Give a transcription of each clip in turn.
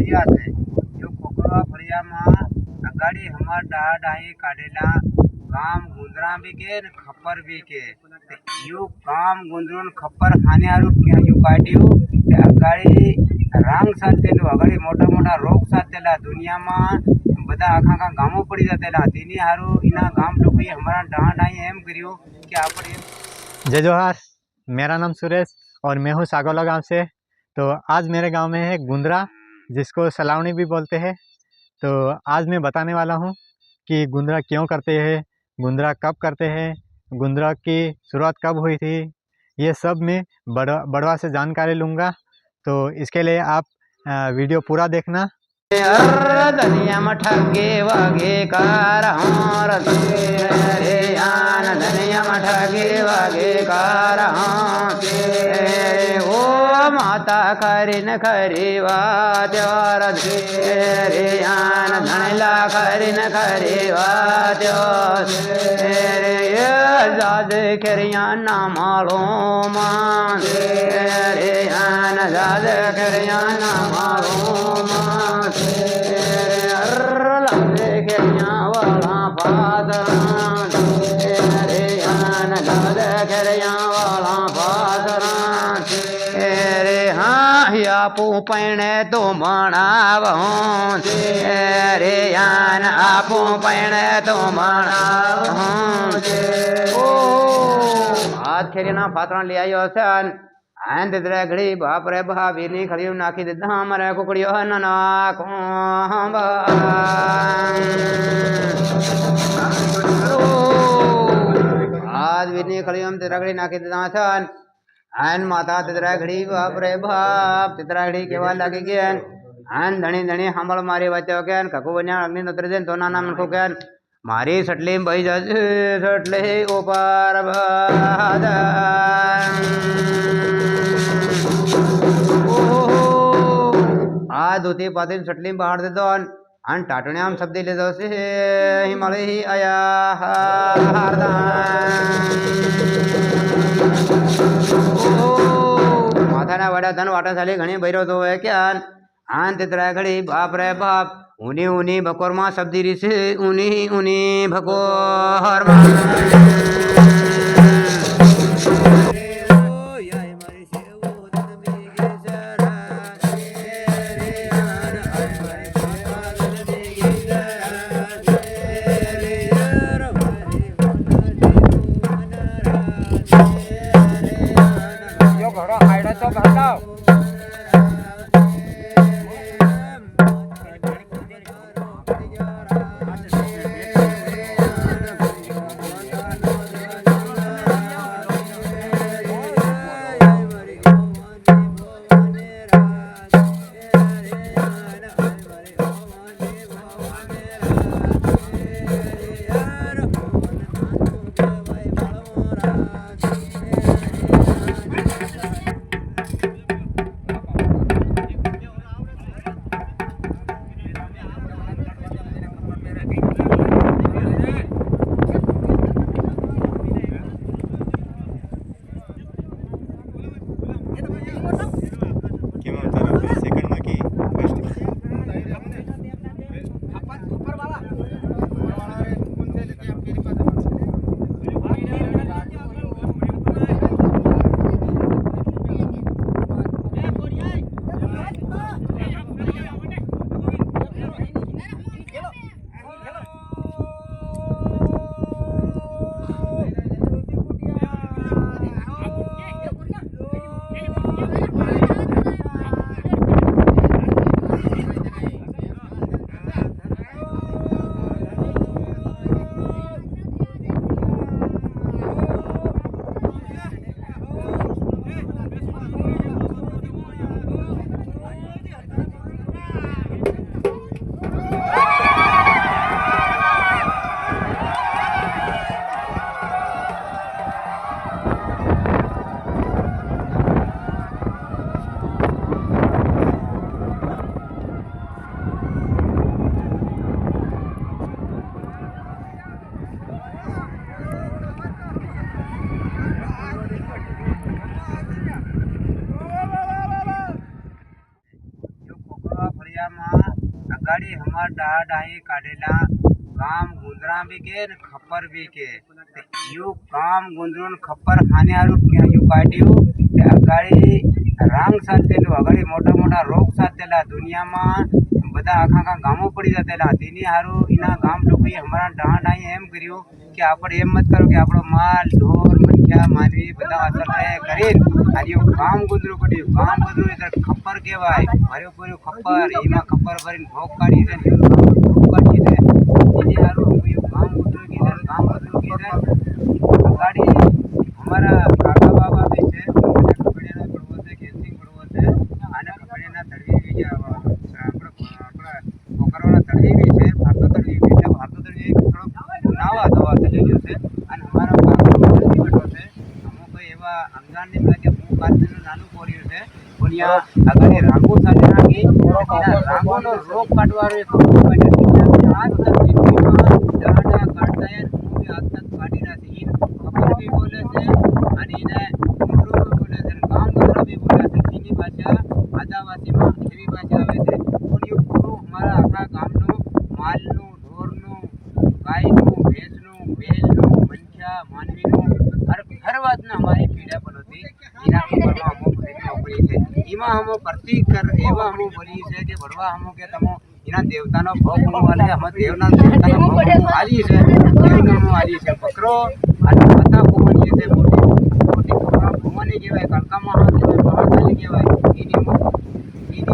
फड़िया छे। जो कोकरा फड़िया में अगाड़ी हमार डाहा डाही काढ़ेला गाम गुंदरा भी के न खप्पर भी के। ते यू गाम गुंदरून खप्पर खाने हारू यू काढ़्यू ते अगाड़ी रंग साचेलू अगाड़ी मोटा मोटा रोग साचेला दुनिया में बधा आखा आखा गामो पड़ी जातेला तेनी हारू इना गाम लोगों हमारा डाहा डाही एम कर्यु कि आपणे। जय जोहार, मेरा नाम सुरेश और मैं हूँ सागौला गांव से। तो आज मेरे गांव में है गुंदरा, जिसको सलावनी भी बोलते हैं। तो आज मैं बताने वाला हूँ कि गुंदरा क्यों करते हैं, गुंदरा कब करते हैं, गुंदरा की शुरुआत कब हुई थी, ये सब मैं बड़वा से जानकारी लूँगा। तो इसके लिए आप वीडियो पूरा देखना। धनिया मठगे वागे कार रे आन धनिया मठगे वागे कार ओ माता करिन खरीवा त्योर रे आन धनला करिन खरीवा त्योर रे जाद करिया नामालो मान रे आन जाद करिया नामालो मान आपू पैणे तो मनाव रे यान आपू पैणे तो मनाव ओ हाथ खेरी ना फातरा ले आयो सन आन तितरे घड़ी बाप रे भाभी नी खड़ी नाखी दे हमरे कुकड़ियो न नाको आज भी खड़ी हम तितरा घड़ी नाखी दे सन आन माता तितरा घड़ी बाप रे बाप तितरा घड़ी केवा लागे गेन आन धणी धणी हंबल मारी बच्चो केन ककु बन्या अग्नि नत्र देन तो नाम को केन मारी सटली बई जज सटले ऊपर बादन आ धोती पातीन सटली बाहर दे दोन आन टाटण्याम शब्द ले दो से हिमालय ही आया हारदान माथाना वडा धन वाटा साली घणी भैरो तो है क्या आन तितरा घड़ी बाप रे बाप उनी उनी भकोर मां शब्दी री से उनी उनी भकोर मां ફળિયામાં અગાડી હમાર ડાહ ડાહી કાઢેલા ગામ ગુંદરા બી કે ને ખપ્પર બી કે યુ ગામ ગુંદરું ખપ્પર હાને હારું યુ કાઢ્યું તે અગાડી રાંગ સાથેલું અગાડી મોટા મોટા રોગ સાથેલા દુનિયામાં બધા આખા આખા ગામો પડી જતેલા તેની હારું એના ગામ લોકોએ અમારા ડાહ ડાહી એમ કર્યું કે આપણે એમ મત કરો કે આપણો માલ ઢોર મનખ્યા માનવી બધા અસર કરીને આજે ગામ ગુંદરું પડ્યું ગામ ગુંદરું એટલે ખપ્પર કહેવાય ભર્યું પૂર્યું ખપ્પર એમાં ખપ્પર ભરીને ભોગ કાઢી છે ને ભોગ કાઢી છે એની હારું ગામ ગુંદરું કીધું ગામ ગુંદરું કીધું અગાડી અમારા કાકા બાબા બી છે ખપડિયાના પડવો છે ખેલસિંગ પડવો છે અને ખપડિયાના તળવી બી આપણા પોકરવાના તળવી બી છે ભારતો તળવી બી છે ભારતો તળવી થોડોક નાવા દવા થઈ ગયો છે અને અમારા કાકા બેઠો છે અમુક એવા અંજાન નહીં મળે કે હું કાચનું નાનું પોર્યું છે પુનિયા અગાડી રાંગો સાથે નાખી એના રાંગોનો રોગ કાઢવાનો એક રોગ કાઢ્યો આજ તક દાડા કાઢતા હું આજ તક કાઢી નથી ખબર બી બોલે છે અને એને મુંડરું બી બોલે છે ગામ ગોરા બી બોલે છે એની ભાષા આદિવાસીમાં એવી ભાષા આવે છે પુનિયું પૂરું અમારા આખા ગામનું માલનું ઢોરનું ગાયનું ભેંસનું વેલનું મનખ્યા માનવીનું હર વાતના અમારી પીડા પણ હતી એના ખબરમાં અમુક નોકરી છે એમાં અમો પ્રતિક એવા અમો બોલી છે કે ભરવા અમો કે તમો એના દેવતાનો ભોગ વાલે અમે દેવતાનો ભોગ આલી છે દેવનો આલી છે બકરો અને માતા ભગવાનની છે મોટી મોટી ભગવાનની કહેવાય કાલકામાં કહેવાય મહાકાલી કહેવાય એની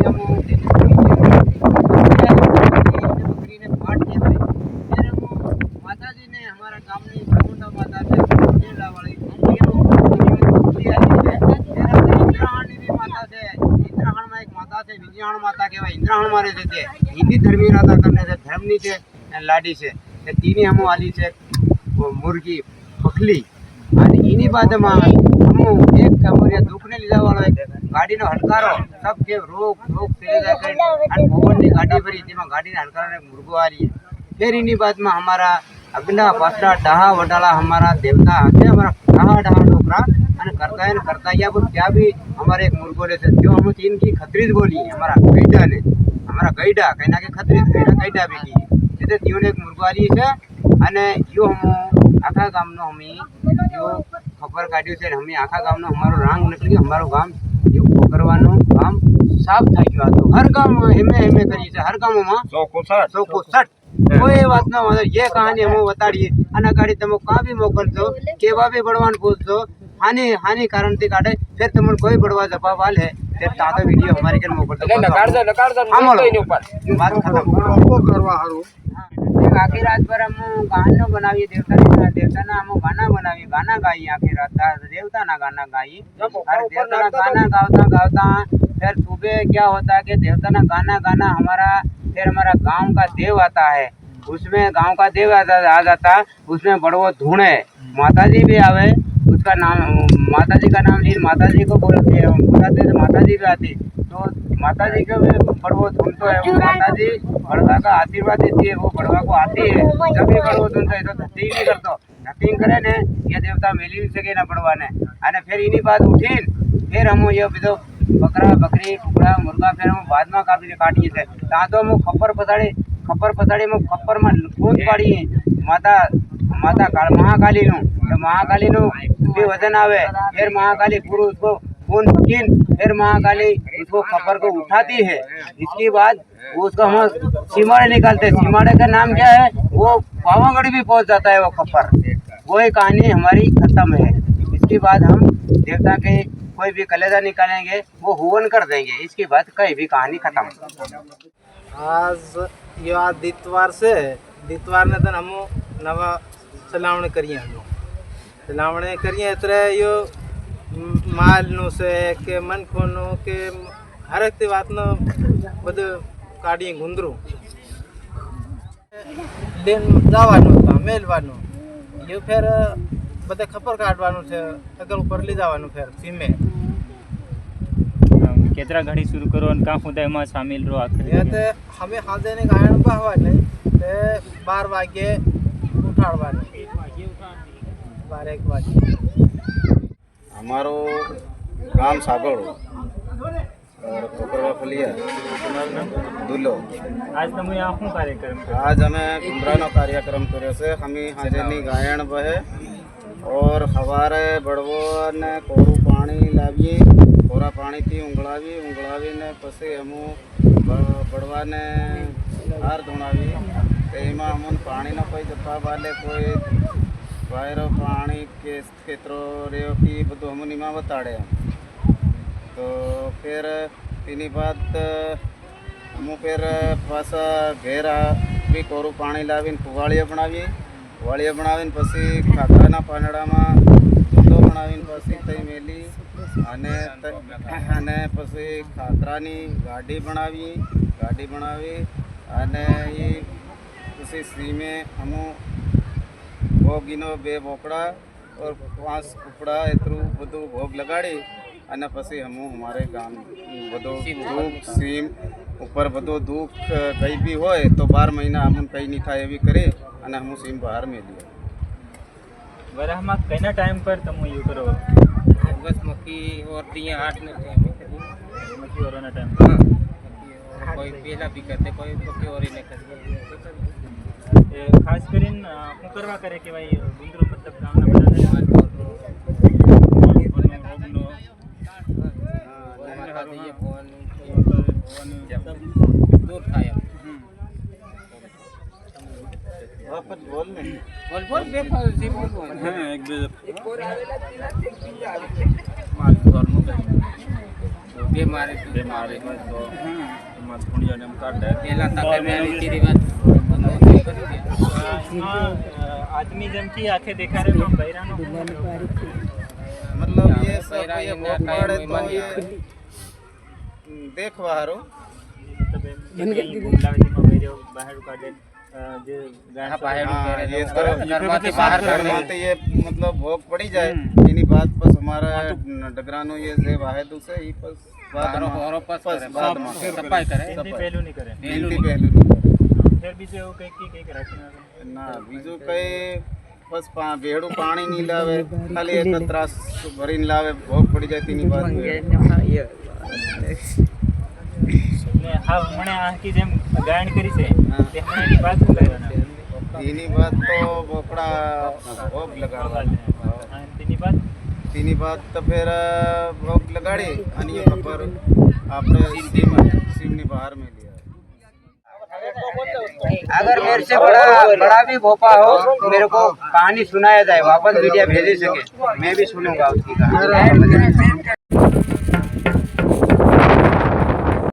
અમો બકરીને પાઠ કહેવાય ત્યારે માતાજીને અમારા ગામની ચામુંડા માતા છે વાળી ઇન્દ્રહાણમાં એક માતા છે વિજયાણ માતા કહેવાય ઇન્દ્રહાણ મારે છે તે હિન્દી ધર્મી રાધા કરને છે ધર્મની છે લાડી છે તે તીની હમો આલી છે મુરગી પખલી અને એની બાદમાં હમો એક અમારે દુઃખને લીધા વાળો એક ગાડીનો હડકારો સબ કે રોગ ફેરી જાય અને ભવનની ગાડી ભરી તેમાં ગાડીના હડકારાને મુર્ગો આલી फिर इन्हीं बाद में हमारा अगला पासरा डहा वडाला हमारा देवता है हमारा डहा डहा डोकरा અને કરતા या पर क्या भी हमारे एक मुर्गो ले थे जो हम तीन की खतरीज बोली हमारा गैडा ने हमारा गैडा कहीं ना के खतरीज गैडा भी की जैसे तीन एक मुर्गो आली है અને यो हम आखा गाम नो हमी जो खबर काढ्યું છે हमी आखा गाम नो हमारो रांग निकली हमारो गाम जो करवानो गाम साफ થઈ ગયો હતો हर गाम हेमे हेमे કરી છે हर ગામમાં 160 कोई बात ना मतलब ये कहानी हम बताड़िए अना गाड़ी तुम कहाँ भी मोकलतो केवा भी बड़वान पूछतो हानि कारण थी काटे फिर तुम कोई बड़वा जवाब है फिर ताता वीडियो हमारे के मोकलतो नकार दो ऊपर बात खत्म करवा हारू आखिर रात पर हम गाना बनावी देवता ना हम गाना बनावी गाना गाई आखिर रात देवता ना गाना गाई और देवता ना गाना गावता फिर सुबह क्या होता है कि देवता ना गाना हमारा फिर हमारा गांव का देव आता है उसमें गांव का देव आ जाता उसमें बड़ो धूणे माताजी भी आवे उसका नाम माताजी का नाम लीन माताजी को बोलते हैं बुलाते तो माताजी भी आती तो माताजी को भी बड़ो धूमतो है वो माताजी बड़वा का आशीर्वाद देती है वो बड़वा को आती है जब भी बड़ो धूमतो है तो धत्ती नहीं करतो धत्ती करे ने ये देवता मेली भी सके ना बड़वा ने अने फिर इन्हीं बात उठीन फिर हम ये बीजो बकरा बकरी कुकड़ा मुर्गा फिर हम बाद में काटिए थे ता तो हम खप्पर पसाड़ी में खप्पर में कूद पाड़ी माता महाकाली नु तो महाकाली नु भी वजन आवे फिर महाकाली पूरा उसको खून फकीन फिर महाकाली उसको खप्पर को उठाती है इसके बाद उसको हम सीमाड़े निकालते सीमाड़े का नाम क्या है वो पावागढ़ भी पहुंच जाता है वो खप्पर वही कहानी हमारी खत्म है इसके बाद हम देवता के कोई भी कलेजा निकालेंगे वो हुवन कर देंगे इसके बाद कहीं भी कहानी खत्म आज यो आज दितवार से दितवार ने तो हम नवा सलावणी करिए हम सलावणी करिए इतरे यो माल नु से के मन खोनो के हर एक बात नो बद काढ़ी गुंदरू लेन जावानो था मेलवानो यो फिर बदे खपर काटवानो छे अगर ऊपर ले जावानो फिर सीमे केतरा घड़ी शुरू करो और का खुदा में शामिल रो आखिर ये ते हमें हाजे ने गायन बहवाने ते 12 वागे उठाड़वाने 12 वागे हमारो गाम सागड़ और कोकरवा फलिया दुलो। आज તમે આ શું કાર્યક્રમ કર્યો? आज हमें गुंद्रानो कार्यक्रम કર્યો છે हमी हाजेनी गायण बहे और हवारे बड़वो ने कोरू पाणी लावीए कोरा पाणी थी उंगळावी ने पछी हमू बड़वा ने हार धोणावी तेमा हमन पाणी नो कोई जपा वाले कोई वायरो पाणी के खेतरो रेयो की बधु हमन इमा बताड़े। तो फिर तीनी बात हमू फिर पासा घेर भी कोरू पाणी लावीने वाळिया बनावीने पछी खाखराना पानडामां दूधो बनावीने पछी तई मेली અને પછી ખાખરાની ગાડી બનાવી અને એ પછી સીમે અમુ ભોગીનો 2 બોકડા और 5 કુકડા એટલું બધું ભોગ લગાડી અને પછી હમુ અમારે ગામ બધું દુઃખ સીમ ઉપર બધું દુઃખ કંઈ બી હોય તો 12 મહિના અમને કંઈ નહીં થાય એવી કરી અને હમુ સીમ બહાર મેલી। વરાહમાં કઈના ટાઈમ પર તમે યુ કરો? बस मक्की और दिए 8 ने મકી ઓરોના ટાઈમ कोई पहला भी करते कोई मक्की और ही नहीं करते। ખાસ કરીને શું કરવા કરે કે ભાઈ ગુંદરો મતલબ ગામના બધાને दूर खाया वापस बोल नहीं बोल देखो जी बोल હા એક બે माल घरનું बीमारी તો એમાં થોડીને એમ કાઢે પહેલા તકે મેં રીતિ રિવાજ આદમી જેમ કે આંખે દેખા રહ્યો બૈરાનો मतलब ये सब बहरा ये ये भोग ना पड़े कायम तो मन ये देखवा हारो મતલબ એમ ગુંડાવતીમાં બૈરો બહાર કાઢે જે ગાય बाहर हाँ, ये करे तो घरમાંથી બહાર घर કાઢે में ये मतलब भोग पड़ी जाए इन्हीं बात बस हमारा डगरानो ये जे वाहेदु से ही बस बाद बाहर में और पास बस करे बाद में सफाई करे એનથી પહેલું નહીં કરે गिनती पहलू नहीं करे। ફેર બીજું એવું કંઈક રાખીને ना बीजू कई बस भेड़ू पानी नहीं लावे खाली एक त्रास भरीने लावे भोग पड़ी जाए तीनी बात ને હા મને આ की જેમ ગાયન કરી છે તે હમણાંની વાત શું કરવાના तीनी बात तो बोकड़ा भोग लगा तीनी बात तो फिर भोग लगाड़ी आणि ये खबर आपने सिमनी बाहर में लिया। अगर मेरे से बड़ा भी भोपा हो तो मेरे को कहानी सुनाया जाए वापस वीडियो भेज सके मैं भी सुनूंगा उसकी कहानी।